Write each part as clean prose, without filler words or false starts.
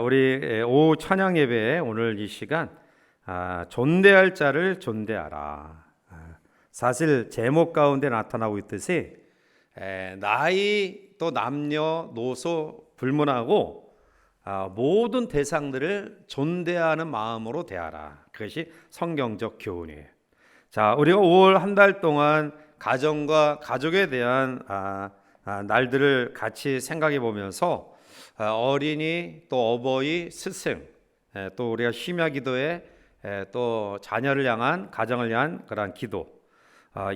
우리 오후 찬양 예배에 오늘 이 시간 존대할 자를 존대하라. 사실 제목 가운데 나타나고 있듯이 나이 또 남녀 노소 불문하고 모든 대상들을 존대하는 마음으로 대하라. 그것이 성경적 교훈이에요. 자, 우리가 5월 한 달 동안 가정과 가족에 대한 날들을 같이 생각해 보면서 어린이 또 어버이 스승 또 우리가 심야 기도에 또 자녀를 향한 가정을 향한 그러한 기도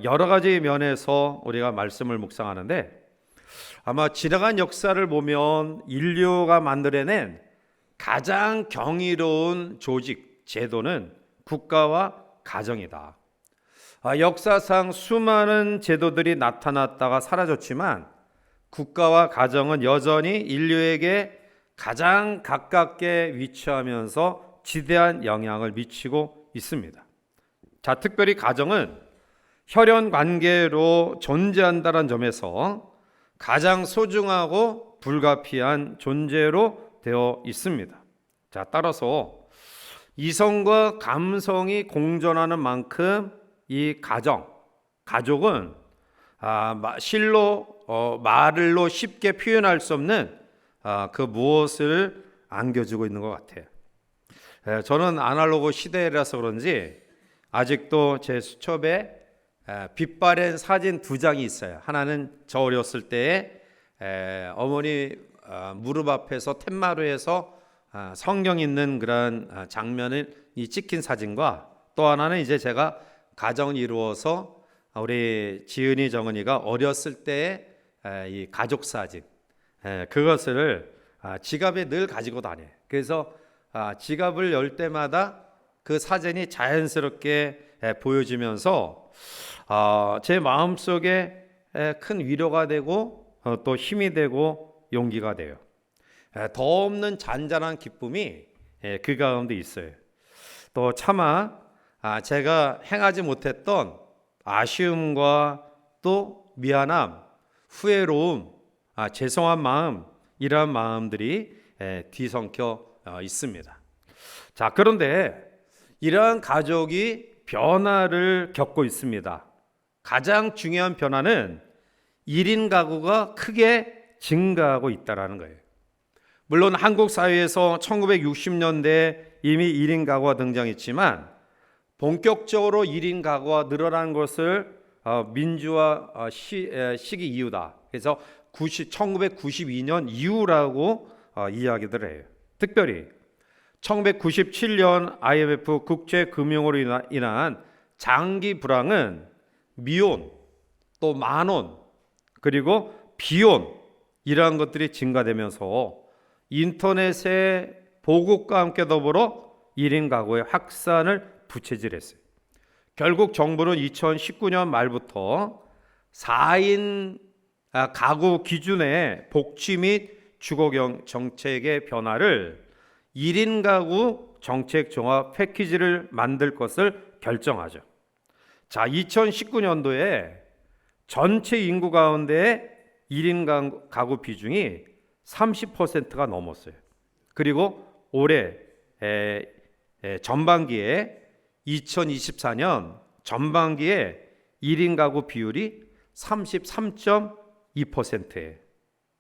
여러 가지 면에서 우리가 말씀을 묵상하는데 아마 지나간 역사를 보면 인류가 만들어낸 가장 경이로운 조직 제도는 국가와 가정이다. 역사상 수많은 제도들이 나타났다가 사라졌지만 국가와 가정은 여전히 인류에게 가장 가깝게 위치하면서 지대한 영향을 미치고 있습니다. 자, 특별히 가정은 혈연 관계로 존재한다는 점에서 가장 소중하고 불가피한 존재로 되어 있습니다. 자, 따라서 이성과 감성이 공존하는 만큼 이 가족은 실로 말로 쉽게 표현할 수 없는 그 무엇을 안겨주고 있는 것 같아요. 저는 아날로그 시대라서 그런지 아직도 제 수첩에 빛바랜 사진 2장이 있어요. 하나는 저 어렸을 때에 어머니 무릎 앞에서 텐마루에서 성경 읽는 그런 장면을 찍힌 사진과 또 하나는 이제 제가 가정을 이루어서 우리 지은이 정은이가 어렸을 때의 이 가족 사진 그것을 지갑에 늘 가지고 다녀요. 그래서 지갑을 열 때마다 그 사진이 자연스럽게 보여지면서 제 마음속에 큰 위로가 되고 또 힘이 되고 용기가 돼요. 더 없는 잔잔한 기쁨이 그 가운데 있어요. 또 차마 제가 행하지 못했던 아쉬움과 또 미안함, 후회로움, 죄송한 마음 이러한 마음들이 뒤섞여 있습니다. 자, 그런데 이러한 가족이 변화를 겪고 있습니다. 가장 중요한 변화는 1인 가구가 크게 증가하고 있다는 거예요. 물론 한국 사회에서 1960년대에 이미 1인 가구가 등장했지만 본격적으로 1인 가구가 늘어난 것을 민주화 시기 이후다. 그래서 1992년 이후라고 이야기들 해요. 특별히 1997년 IMF 국제금융으로 인한 장기 불황은 미혼, 또 만혼, 그리고 비혼 이러한 것들이 증가되면서 인터넷의 보급과 함께 더불어 1인 가구의 확산을 부채질했어요. 결국 정부는 2019년 말부터 4인 가구 기준의 복지 및 주거 정책의 변화를 1인 가구 정책 종합 패키지를 만들 것을 결정하죠. 자, 2019년도에 전체 인구 가운데 1인 가구 비중이 30%가 넘었어요. 그리고 올해 전반기에 2024년 전반기에 1인 가구 비율이 33.2%예요.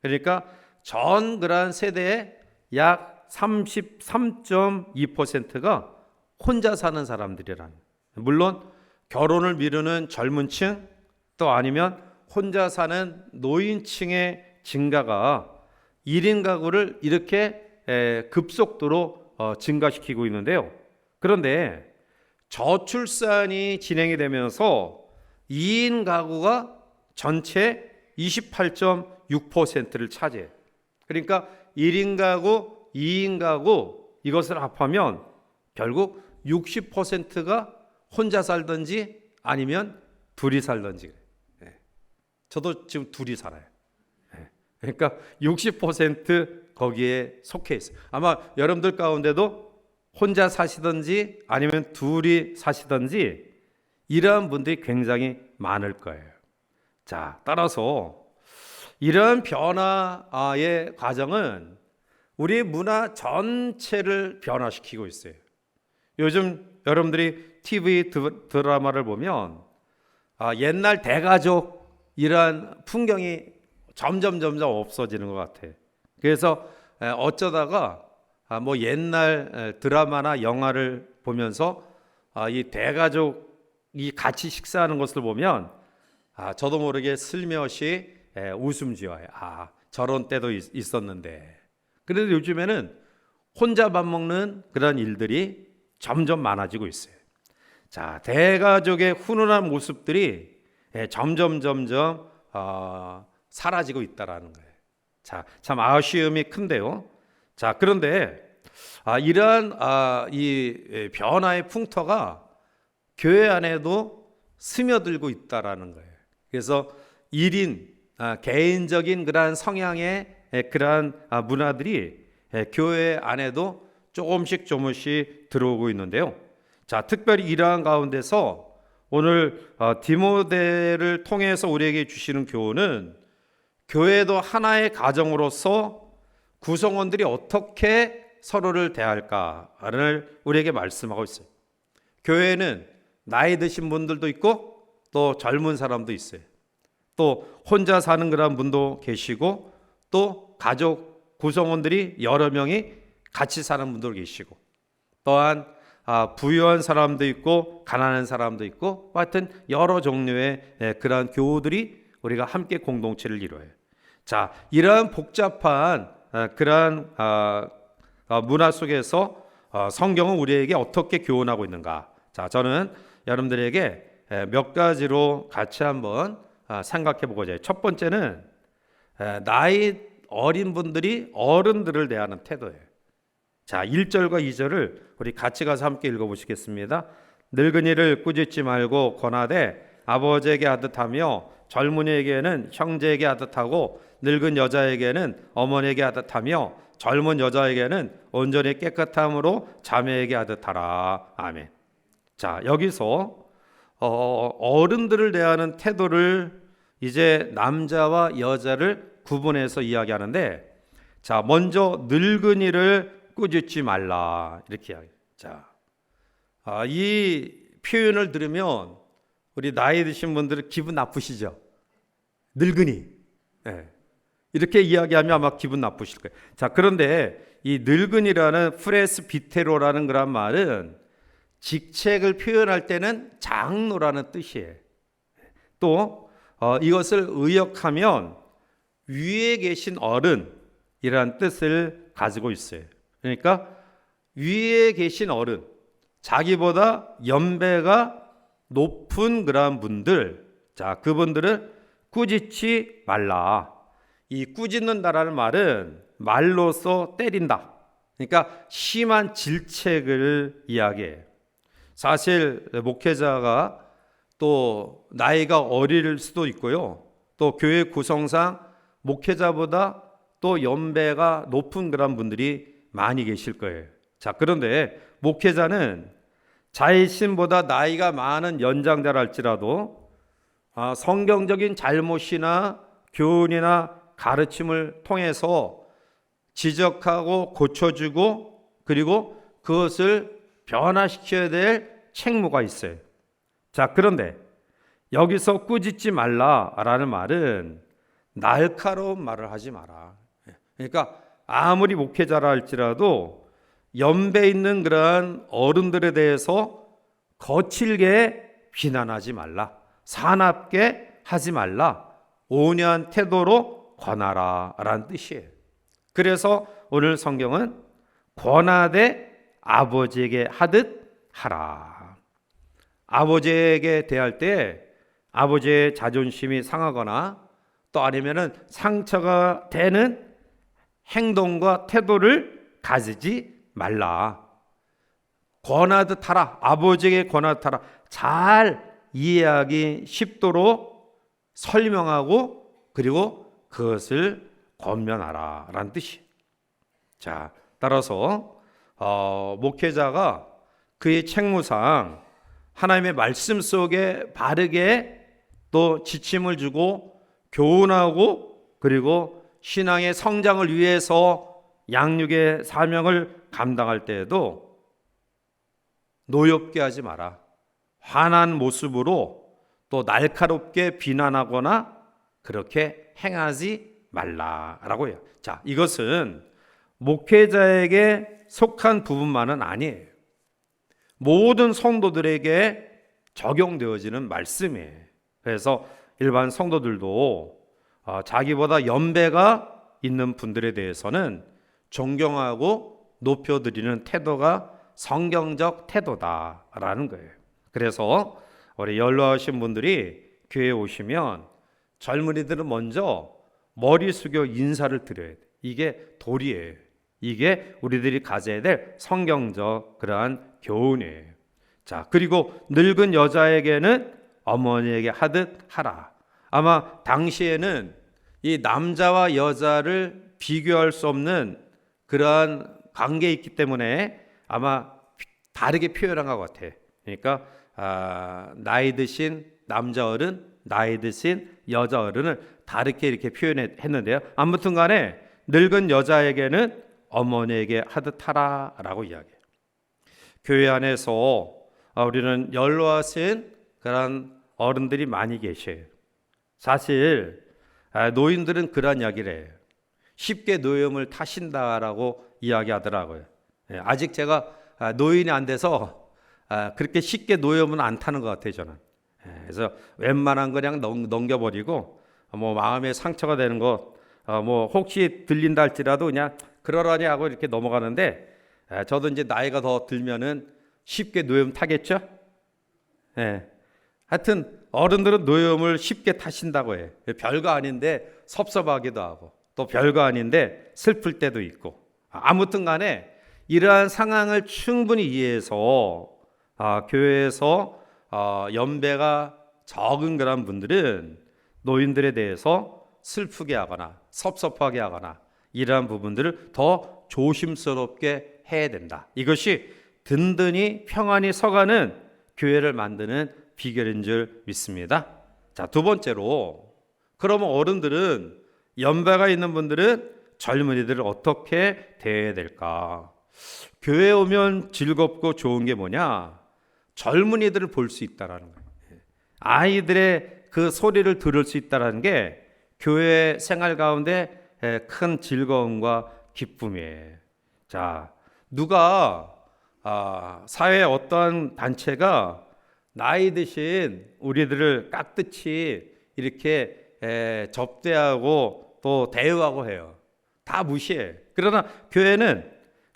그러니까 전 그런 세대의 약 33.2%가 혼자 사는 사람들이란. 물론 결혼을 미루는 젊은 층 또 아니면 혼자 사는 노인층의 증가가 1인 가구를 이렇게 급속도로 증가시키고 있는데요. 그런데 저출산이 진행이 되면서 2인 가구가 전체 28.6%를 차지해요. 그러니까 1인 가구, 2인 가구 이것을 합하면 결국 60%가 혼자 살든지 아니면 둘이 살든지. 저도 지금 둘이 살아요. 그러니까 60% 거기에 속해 있어요. 아마 여러분들 가운데도 혼자 사시든지 아니면 둘이 사시든지 이러한 분들이 굉장히 많을 거예요. 자, 따라서 이러한 변화의 과정은 우리 문화 전체를 변화시키고 있어요. 요즘 여러분들이 TV 드라마를 보면 옛날 대가족이란 풍경이 점점 없어지는 것 같아요. 그래서 어쩌다가 뭐 옛날 드라마나 영화를 보면서 이 대가족이 같이 식사하는 것을 보면 저도 모르게 슬며시 웃음 지어요. 저런 때도 있었는데. 그런데 요즘에는 혼자 밥 먹는 그런 일들이 점점 많아지고 있어요. 자, 대가족의 훈훈한 모습들이 점점 사라지고 있다라는 거예요. 자, 참 아쉬움이 큰데요. 자, 그런데 이러한 이 변화의 풍토가 교회 안에도 스며들고 있다라는 거예요. 그래서 1인 개인적인 그러한 성향의 그러한 문화들이 교회 안에도 조금씩 들어오고 있는데요. 자, 특별히 이러한 가운데서 오늘 디모데를 통해서 우리에게 주시는 교훈은 교회도 하나의 가정으로서 구성원들이 어떻게 서로를 대할까를 우리에게 말씀하고 있어요. 교회는 나이 드신 분들도 있고 또 젊은 사람도 있어요. 또 혼자 사는 그런 분도 계시고 또 가족 구성원들이 여러 명이 같이 사는 분도 계시고 또한 부유한 사람도 있고 가난한 사람도 있고 하여튼 여러 종류의 그러한 교우들이 우리가 함께 공동체를 이루어요. 자, 이러한 복잡한 그러한 문화 속에서 성경은 우리에게 어떻게 교훈하고 있는가? 자, 저는 여러분들에게 몇 가지로 같이 한번 생각해 보고자 해요. 첫 번째는 나이 어린 분들이 어른들을 대하는 태도예요. 자, 1절과 2절을 우리 같이 가서 함께 읽어보시겠습니다. 늙은이를 꾸짖지 말고 권하되 아버지에게 하듯하며 젊은이에게는 형제에게 하듯하고 늙은 여자에게는 어머니에게 하듯하며 젊은 여자에게는 온전히 깨끗함으로 자매에게 하듯하라. 아멘. 자, 여기서 어른들을 대하는 태도를 이제 남자와 여자를 구분해서 이야기하는데, 자, 먼저 늙은이를 꾸짖지 말라 이렇게 이야기해요. 자, 이 표현을 들으면 우리 나이 드신 분들은 기분 나쁘시죠? 늙은이. 네. 이렇게 이야기하면 아마 기분 나쁘실 거예요. 자, 그런데 이 늙은이라는 프레스비테로라는 그런 말은 직책을 표현할 때는 장로라는 뜻이에요. 또 이것을 의역하면 위에 계신 어른이라는 뜻을 가지고 있어요. 그러니까 위에 계신 어른, 자기보다 연배가 높은 그런 분들, 자, 그분들을 꾸짖지 말라. 이 꾸짖는다라는 말은 말로써 때린다. 그러니까 심한 질책을 이야기해요. 사실 목회자가 또 나이가 어릴 수도 있고요. 또 교회 구성상 목회자보다 또 연배가 높은 그런 분들이 많이 계실 거예요. 자, 그런데 목회자는 자신보다 나이가 많은 연장자랄지라도 성경적인 잘못이나 교훈이나 가르침을 통해서 지적하고 고쳐주고 그리고 그것을 변화시켜야 될 책무가 있어요. 자, 그런데 여기서 꾸짖지 말라라는 말은 날카로운 말을 하지 마라. 그러니까 아무리 목회자라 할지라도 연배 있는 그러한 어른들에 대해서 거칠게 비난하지 말라. 사납게 하지 말라. 온유한 태도로 권하라라는 뜻이에요. 그래서 오늘 성경은 권하되 아버지에게 하듯 하라. 아버지에게 대할 때 아버지의 자존심이 상하거나 또 아니면은 상처가 되는 행동과 태도를 가지지 말라. 권하듯 하라. 아버지에게 권하듯 하라. 잘 이해하기 쉽도록 설명하고 그리고 그것을 권면하라 라는 뜻이에요. 자, 따라서 목회자가 그의 책무상 하나님의 말씀 속에 바르게 또 지침을 주고 교훈하고 그리고 신앙의 성장을 위해서 양육의 사명을 감당할 때에도 노엽게 하지 마라. 화난 모습으로 또 날카롭게 비난하거나 그렇게 행하지 말라라고 해요. 자, 이것은 목회자에게 속한 부분만은 아니에요. 모든 성도들에게 적용되어지는 말씀이에요. 그래서 일반 성도들도 자기보다 연배가 있는 분들에 대해서는 존경하고 높여드리는 태도가 성경적 태도다라는 거예요. 그래서 우리 연로하신 분들이 교회에 오시면 젊은이들은 먼저 머리 숙여 인사를 드려야 돼. 이게 도리예요. 이게 우리들이 가져야 될 성경적 그러한 교훈이에요. 자, 그리고 늙은 여자에게는 어머니에게 하듯 하라. 아마 당시에는 이 남자와 여자를 비교할 수 없는 그러한 관계에 있기 때문에 아마 다르게 표현한 것 같아. 그러니까 나이 드신 남자 어른, 나이 드신 여자 어른을 다르게 이렇게 표현했는데요. 아무튼 간에 늙은 여자에게는 어머니에게 하듯 하라라고 이야기해요. 교회 안에서 우리는 연로하신 그런 어른들이 많이 계셔요. 사실 노인들은 그런 이야기를 해요. 쉽게 노염을 타신다라고 이야기하더라고요. 아직 제가 노인이 안 돼서 그렇게 쉽게 노염은 안 타는 것 같아요, 저는. 그래서 웬만한 거 그냥 넘겨버리고 뭐 마음에 상처가 되는 거 뭐 혹시 들린다 할지라도 그냥 그러라니 하고 이렇게 넘어가는데 저도 이제 나이가 더 들면은 쉽게 노염 타겠죠? 하여튼 어른들은 노염을 쉽게 타신다고 해요. 별거 아닌데 섭섭하기도 하고 또 별거 아닌데 슬플 때도 있고 아무튼 간에 이러한 상황을 충분히 이해해서 교회에서 연배가 적은 그런 분들은 노인들에 대해서 슬프게 하거나 섭섭하게 하거나 이러한 부분들을 더 조심스럽게 해야 된다. 이것이 든든히 평안히 서가는 교회를 만드는 비결인 줄 믿습니다. 자, 두 번째로 그러면 어른들은 연배가 있는 분들은 젊은이들을 어떻게 대해야 될까? 교회에 오면 즐겁고 좋은 게 뭐냐? 젊은이들을 볼 수 있다라는 거예요. 아이들의 그 소리를 들을 수 있다라는 게 교회 생활 가운데 큰 즐거움과 기쁨이에요. 자, 누가 사회의 어떠한 단체가 나이 드신 우리들을 깍듯이 이렇게 접대하고 또 대우하고 해요. 다 무시해. 그러나 교회는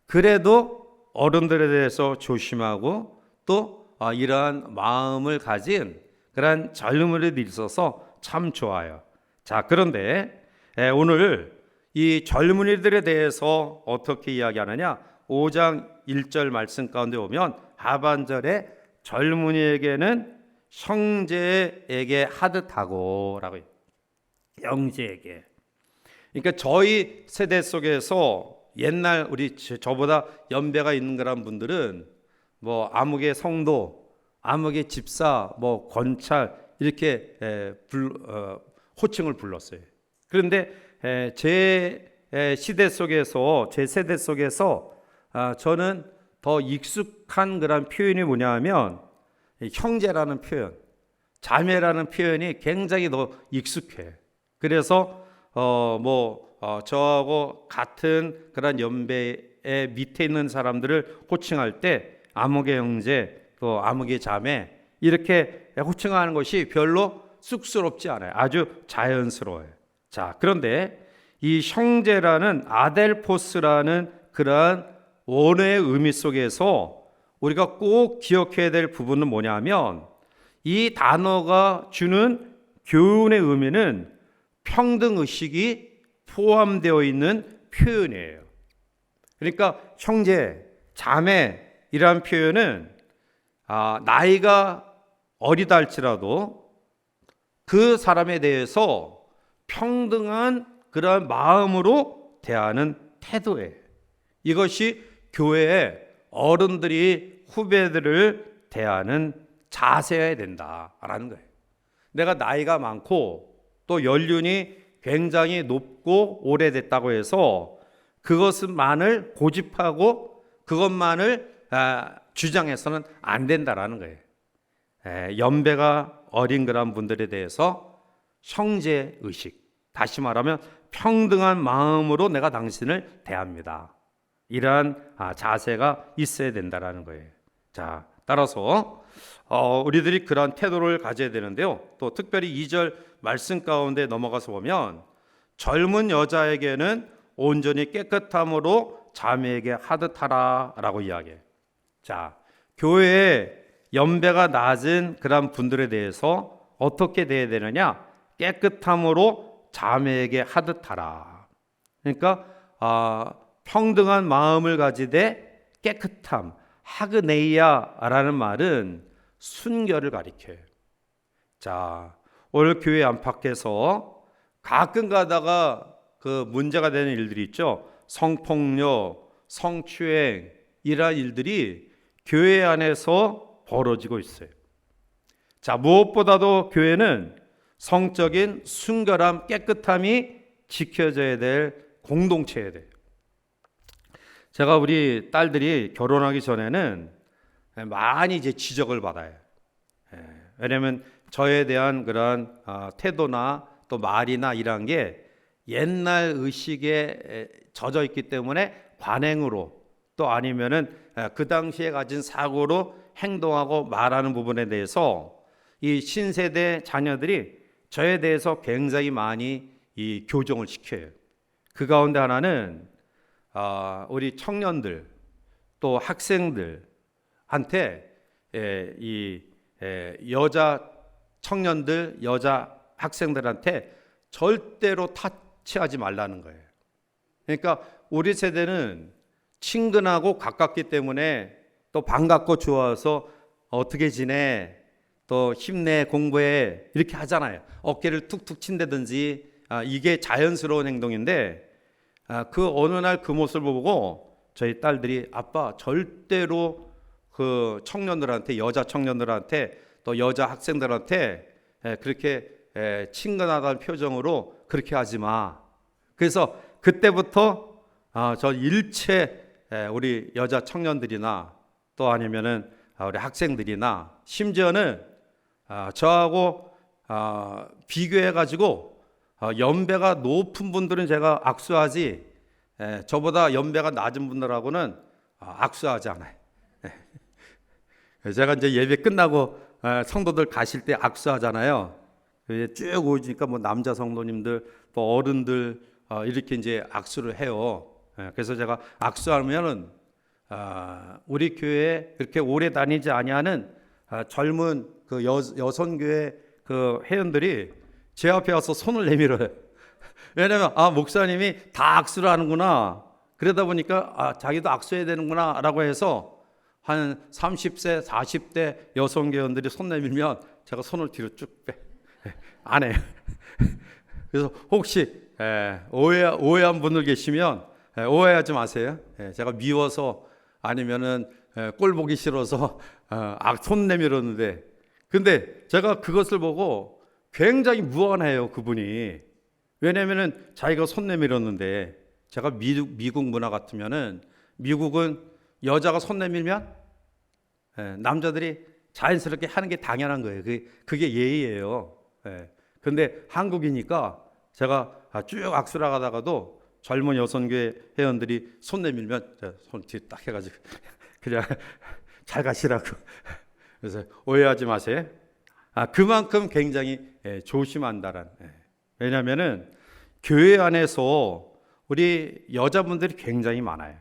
그래도 어른들에 대해서 조심하고 또 이러한 마음을 가진 그런 젊은이들이 있어서 참 좋아요. 자, 그런데 오늘 이 젊은이들에 대해서 어떻게 이야기하느냐? 5장 1절 말씀 가운데 보면 하반절에 젊은이에게는 형제에게 하듯하고 라고 해요. 형제에게. 그러니까 저희 세대 속에서 옛날 우리 저보다 연배가 있는 그런 분들은 뭐 아무개 성도, 아무개 집사, 뭐 권찰 이렇게 호칭을 불렀어요. 그런데 제 시대 속에서 제 세대 속에서 저는 더 익숙한 그런 표현이 뭐냐면 형제라는 표현, 자매라는 표현이 굉장히 더 익숙해. 그래서 저하고 같은 그런 연배의 밑에 있는 사람들을 호칭할 때 아무개 형제, 또 아무개 자매 이렇게 호칭하는 것이 별로 쑥스럽지 않아요. 아주 자연스러워요. 자, 그런데 이 형제라는 아델포스라는 그러한 원어의 의미 속에서 우리가 꼭 기억해야 될 부분은 뭐냐면 이 단어가 주는 교훈의 의미는 평등의식이 포함되어 있는 표현이에요. 그러니까 형제, 자매이라는 표현은 나이가 어리다 할지라도 그 사람에 대해서 평등한 그런 마음으로 대하는 태도예요. 이것이 교회의 어른들이 후배들을 대하는 자세여야 된다라는 거예요. 내가 나이가 많고 또 연륜이 굉장히 높고 오래됐다고 해서 그것만을 고집하고 그것만을 주장해서는 안 된다라는 거예요. 연배가 어린 그런 분들에 대해서 형제 의식, 다시 말하면 평등한 마음으로 내가 당신을 대합니다. 이러한 자세가 있어야 된다라는 거예요. 자, 따라서 우리들이 그러한 태도를 가져야 되는데요. 또 특별히 2절 말씀 가운데 넘어가서 보면 젊은 여자에게는 온전히 깨끗함으로 자매에게 하듯하라 라고 이야기해요. 자, 교회에 연배가 낮은 그런 분들에 대해서 어떻게 대해야 되느냐? 깨끗함으로 자매에게 하듯하라. 그러니까 평등한 마음을 가지되 깨끗함, 하그네이아라는 말은 순결을 가리켜요. 자, 오늘 교회 안팎에서 가끔 가다가 그 문제가 되는 일들이 있죠. 성폭력, 성추행 이러한 일들이 교회 안에서 벌어지고 있어요. 자, 무엇보다도 교회는 성적인 순결함, 깨끗함이 지켜져야 될 공동체여야 돼요. 제가 우리 딸들이 결혼하기 전에는 많이 이제 지적을 받아요. 왜냐하면 저에 대한 그런 태도나 또 말이나 이런 게 옛날 의식에 젖어 있기 때문에 관행으로 또 아니면은 그 당시에 가진 사고로 행동하고 말하는 부분에 대해서 이 신세대 자녀들이 저에 대해서 굉장히 많이 이 교정을 시켜요. 그 가운데 하나는 우리 청년들 또 학생들한테 이 여자 청년들, 여자 학생들한테 절대로 타치하지 말라는 거예요. 그러니까 우리 세대는 친근하고 가깝기 때문에 또 반갑고 좋아서 어떻게 지내? 또 힘내, 공부해 이렇게 하잖아요. 어깨를 툭툭 친다든지 이게 자연스러운 행동인데 그 어느 날 그 모습을 보고 저희 딸들이 아빠 절대로 그 청년들한테, 여자 청년들한테 또 여자 학생들한테 그렇게 친근하다는 표정으로 그렇게 하지 마. 그래서 그때부터 저 일체 우리 여자 청년들이나 또 아니면은 우리 학생들이나 심지어는 저하고 비교해 가지고 연배가 높은 분들은 제가 악수하지 저보다 연배가 낮은 분들하고는 악수하지 않아요. 제가 이제 예배 끝나고 성도들 가실 때 악수하잖아요. 쭉 오니까 뭐 남자 성도님들 또 어른들 이렇게 이제 악수를 해요. 그래서 제가 악수하면은 우리 교회에 그렇게 오래 다니지 아니하는 젊은 그 여성교회 그 회원들이 제 앞에 와서 손을 내밀어요. 왜냐하면 목사님이 다 악수를 하는구나. 그러다 보니까 자기도 악수해야 되는구나라고 해서 한 30세, 40대 여성교원들이 손 내밀면 제가 손을 뒤로 쭉 안 해요. 그래서 혹시 오해한 분들 계시면 오해하지 마세요. 제가 미워서 아니면은 꼴 보기 싫어서 손 내밀었는데, 근데 제가 그것을 보고 굉장히 무안해요, 그분이. 왜냐면은 자기가 손 내밀었는데, 제가 미국 문화 같으면은 미국은 여자가 손 내밀면 남자들이 자연스럽게 하는 게 당연한 거예요. 그게 예의예요. 근데 한국이니까 제가 쭉 악수를 하다가도 젊은 여성교회 회원들이 손 내밀면 손 뒤에 딱 해가지고 그냥 잘 가시라고. 그래서 오해하지 마세요. 그만큼 굉장히 조심한다란. 왜냐하면은 교회 안에서 우리 여자분들이 굉장히 많아요.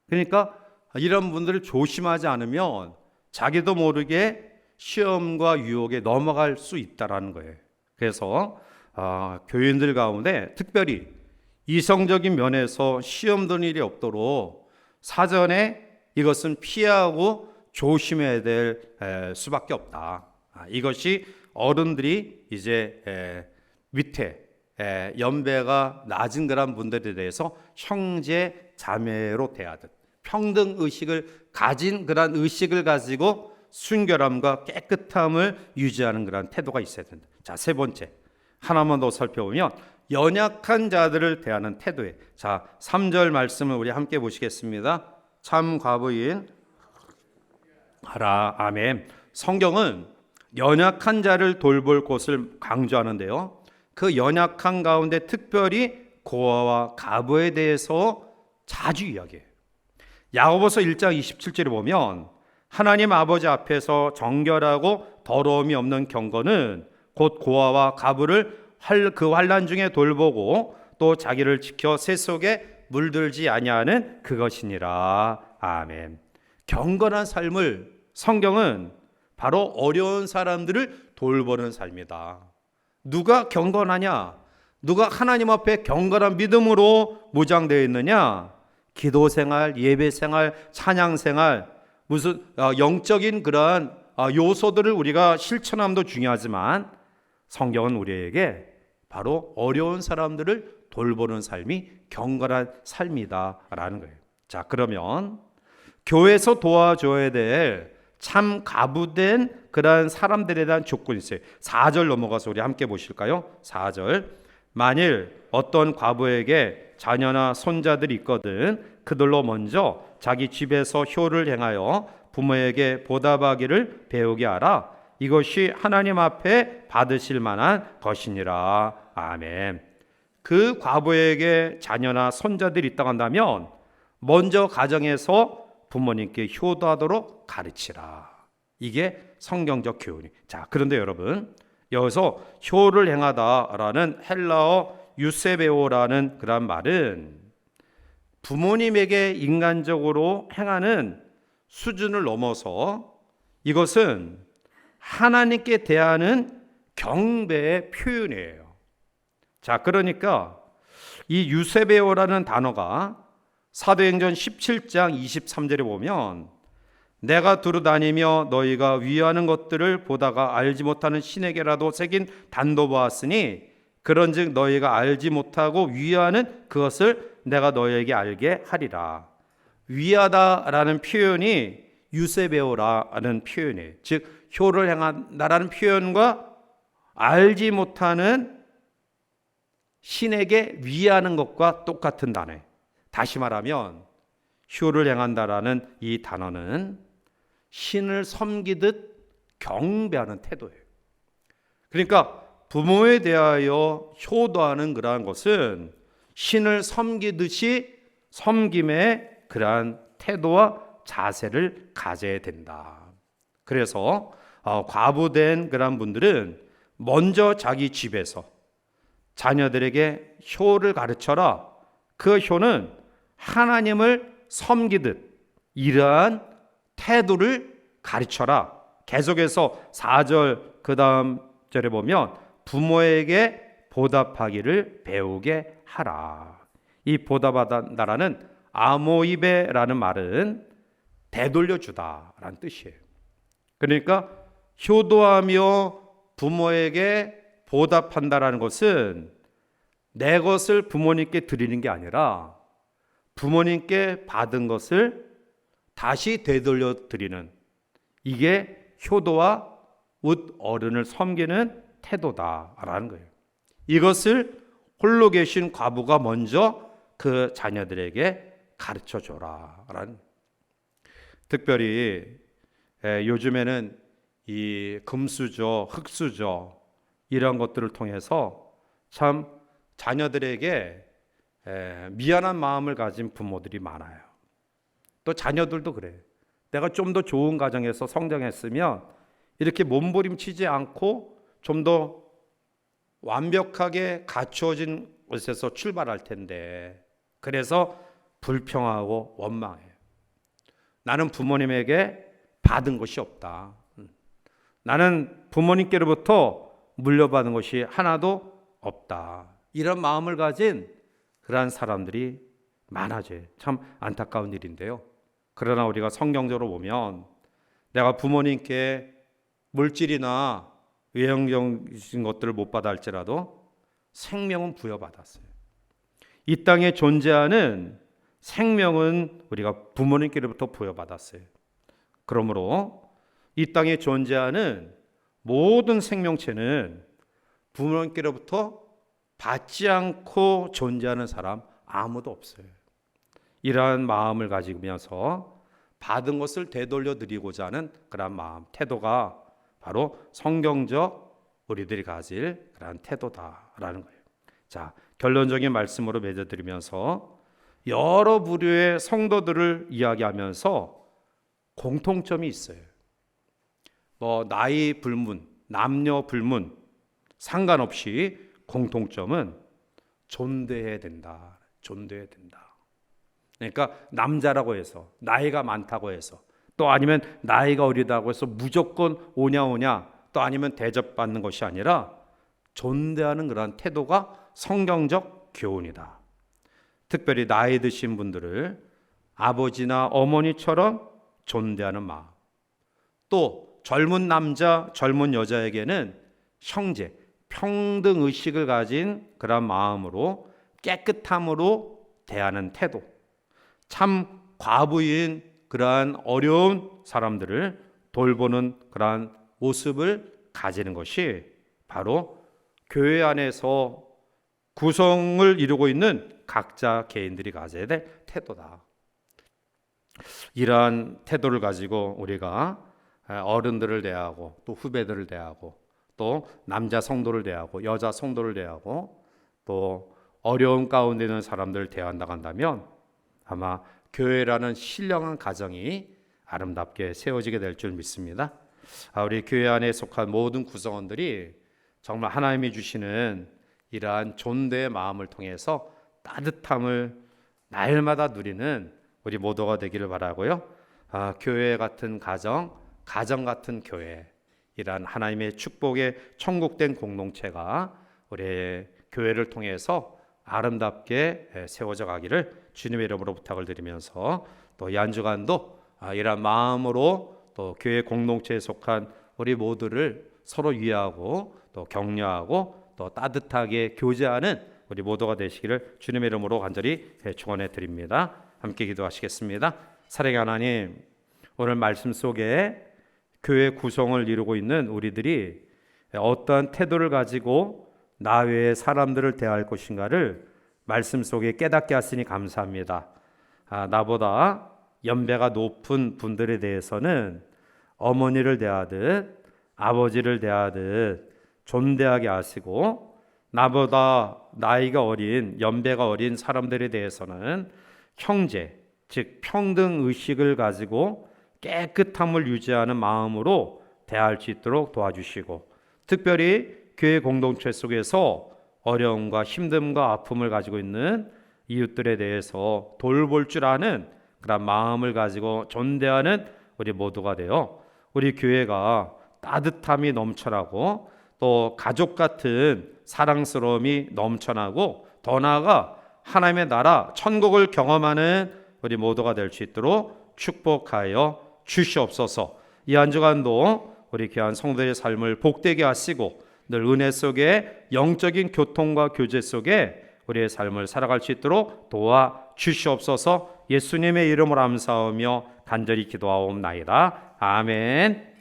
그러니까 이런 분들을 조심하지 않으면 자기도 모르게 시험과 유혹에 넘어갈 수 있다라는 거예요. 그래서 교인들 가운데 특별히 이성적인 면에서 시험 드는 일이 없도록 사전에 이것은 피하고 조심해야 될 수밖에 없다. 이것이 어른들이 이제 밑에 연배가 낮은 그런 분들에 대해서 형제 자매로 대하듯 평등 의식을 가진 그런 의식을 가지고 순결함과 깨끗함을 유지하는 그런 태도가 있어야 된다. 자, 세 번째 하나만 더 살펴보면 연약한 자들을 대하는 태도에. 자, 3절 말씀을 우리 함께 보시겠습니다. 참 과부인 하라. 아멘. 성경은 연약한 자를 돌볼 곳을 강조하는데요. 그 연약한 가운데 특별히 고아와 과부에 대해서 자주 이야기해요. 야고보서 1장 27절에 보면 하나님 아버지 앞에서 정결하고 더러움이 없는 경건은 곧 고아와 과부를 그 환난 중에 돌보고 또 자기를 지켜 새 속에 물들지 아니하는 그것이니라. 아멘. 경건한 삶을 성경은 바로 어려운 사람들을 돌보는 삶이다. 누가 경건하냐? 누가 하나님 앞에 경건한 믿음으로 무장되어 있느냐? 기도 생활, 예배 생활, 찬양 생활, 무슨 영적인 그러한 요소들을 우리가 실천함도 중요하지만 성경은 우리에게 바로 어려운 사람들을 돌보는 삶이 경건한 삶이다라는 거예요. 자, 그러면 교회에서 도와줘야 될 참 과부된 그러한 사람들에 대한 조건이 있어요. 4절 넘어가서 우리 함께 보실까요? 4절. 만일 어떤 과부에게 자녀나 손자들이 있거든 그들로 먼저 자기 집에서 효를 행하여 부모에게 보답하기를 배우게 하라. 이것이 하나님 앞에 받으실 만한 것이니라. 아멘. 그 과부에게 자녀나 손자들이 있다고 한다면 먼저 가정에서 부모님께 효도하도록 가르치라. 이게 성경적 교훈이. 자, 그런데 여러분, 여기서 효를 행하다라는 헬라어 유세베오라는 그런 말은 부모님에게 인간적으로 행하는 수준을 넘어서 이것은 하나님께 대하는 경배의 표현이에요. 자, 그러니까 이 유세베오라는 단어가 사도행전 17장 23절에 보면 내가 두루 다니며 너희가 위하는 것들을 보다가 알지 못하는 신에게라도 새긴 단도 보았으니 그런즉 너희가 알지 못하고 위하는 그것을 내가 너희에게 알게 하리라. 위하다라는 표현이 유세베오라는 표현이에요. 즉 효를 행한다라는 표현과 알지 못하는 신에게 위하는 것과 똑같은 단어예요. 다시 말하면 효를 행한다라는 이 단어는 신을 섬기듯 경배하는 태도예요. 그러니까 부모에 대하여 효도하는 그러한 것은 신을 섬기듯이 섬김의 그러한 태도와 자세를 가져야 된다. 그래서 과부된 그러한 분들은 먼저 자기 집에서 자녀들에게 효를 가르쳐라. 그 효는 하나님을 섬기듯 이러한 태도를 가르쳐라. 계속해서 4절 그 다음 절에 보면 부모에게 보답하기를 배우게 하라. 이 보답하다라는 아모이베라는 말은 되돌려주다라는 뜻이에요. 그러니까 효도하며 부모에게 보답한다라는 것은 내 것을 부모님께 드리는 게 아니라 부모님께 받은 것을 다시 되돌려 드리는, 이게 효도와 웃 어른을 섬기는 태도다라는 거예요. 이것을 홀로 계신 과부가 먼저 그 자녀들에게 가르쳐 줘라라는. 특별히 요즘에는 이 금수저, 흙수저 이런 것들을 통해서 참 자녀들에게 미안한 마음을 가진 부모들이 많아요. 또 자녀들도 그래요. 내가 좀 더 좋은 가정에서 성장했으면 이렇게 몸부림치지 않고 좀 더 완벽하게 갖추어진 곳에서 출발할 텐데, 그래서 불평하고 원망해요. 나는 부모님에게 받은 것이 없다. 나는 부모님께로부터 물려받은 것이 하나도 없다. 이런 마음을 가진 그러한 사람들이 많아져요. 참 안타까운 일인데요. 그러나 우리가 성경적으로 보면 내가 부모님께 물질이나 외형적인 것들을 못 받아 할지라도 생명은 부여받았어요. 이 땅에 존재하는 생명은 우리가 부모님께로부터 부여받았어요. 그러므로 이 땅에 존재하는 모든 생명체는 부모님께로부터 받지 않고 존재하는 사람 아무도 없어요. 이러한 마음을 가지면서 받은 것을 되돌려 드리고자 하는 그런 마음, 태도가 바로 성경적 우리들이 가질 그런 태도다라는 거예요. 자, 결론적인 말씀으로 맺어드리면서 여러 부류의 성도들을 이야기하면서 공통점이 있어요. 나이 불문, 남녀 불문 상관없이 공통점은 존대해야 된다. 존대해야 된다. 그러니까 남자라고 해서 나이가 많다고 해서 또 아니면 나이가 어리다고 해서 무조건 오냐 또 아니면 대접받는 것이 아니라 존대하는 그런 태도가 성경적 교훈이다. 특별히 나이 드신 분들을 아버지나 어머니처럼 존대하는 마음, 또 젊은 남자, 젊은 여자에게는 형제, 평등 의식을 가진 그런 마음으로 깨끗함으로 대하는 태도, 참 과부인 그러한 어려운 사람들을 돌보는 그러한 모습을 가지는 것이 바로 교회 안에서 구성을 이루고 있는 각자 개인들이 가져야 될 태도다. 이러한 태도를 가지고 우리가 어른들을 대하고 또 후배들을 대하고 또 남자 성도를 대하고 여자 성도를 대하고 또 어려운 가운데 있는 사람들을 대한다고 한다면 아마 교회라는 신령한 가정이 아름답게 세워지게 될 줄 믿습니다. 우리 교회 안에 속한 모든 구성원들이 정말 하나님이 주시는 이러한 존대의 마음을 통해서 따뜻함을 날마다 누리는 우리 모두가 되기를 바라고요. 교회 같은 가정 같은 교회, 이러한 하나님의 축복의 천국된 공동체가 우리 교회를 통해서 아름답게 세워져 가기를 주님의 이름으로 부탁을 드리면서 또 이 한 주간도 이러한 마음으로 또 교회 공동체에 속한 우리 모두를 서로 위하고 또 격려하고 또 따뜻하게 교제하는 우리 모두가 되시기를 주님의 이름으로 간절히 축원해 드립니다. 함께 기도하시겠습니다. 사랑의 하나님, 오늘 말씀 속에 교회 구성을 이루고 있는 우리들이 어떠한 태도를 가지고 나 외의 사람들을 대할 것인가를 말씀 속에 깨닫게 하시니 감사합니다. 나보다 연배가 높은 분들에 대해서는 어머니를 대하듯 아버지를 대하듯 존대하게 하시고, 나보다 나이가 어린 연배가 어린 사람들에 대해서는 형제, 즉 평등 의식을 가지고 깨끗함을 유지하는 마음으로 대할 수 있도록 도와주시고, 특별히 교회 공동체 속에서 어려움과 힘듦과 아픔을 가지고 있는 이웃들에 대해서 돌볼 줄 아는 그런 마음을 가지고 존대하는 우리 모두가 되어 우리 교회가 따뜻함이 넘쳐나고 또 가족 같은 사랑스러움이 넘쳐나고 더 나아가 하나님의 나라 천국을 경험하는 우리 모두가 될 수 있도록 축복하여 주시옵소서. 이 한 주간도 우리 귀한 성도의 삶을 복되게 하시고 늘 은혜 속에 영적인 교통과 교제 속에 우리의 삶을 살아갈 수 있도록 도와 주시옵소서. 예수님의 이름으로 감사하며 간절히 기도하옵나이다. 아멘.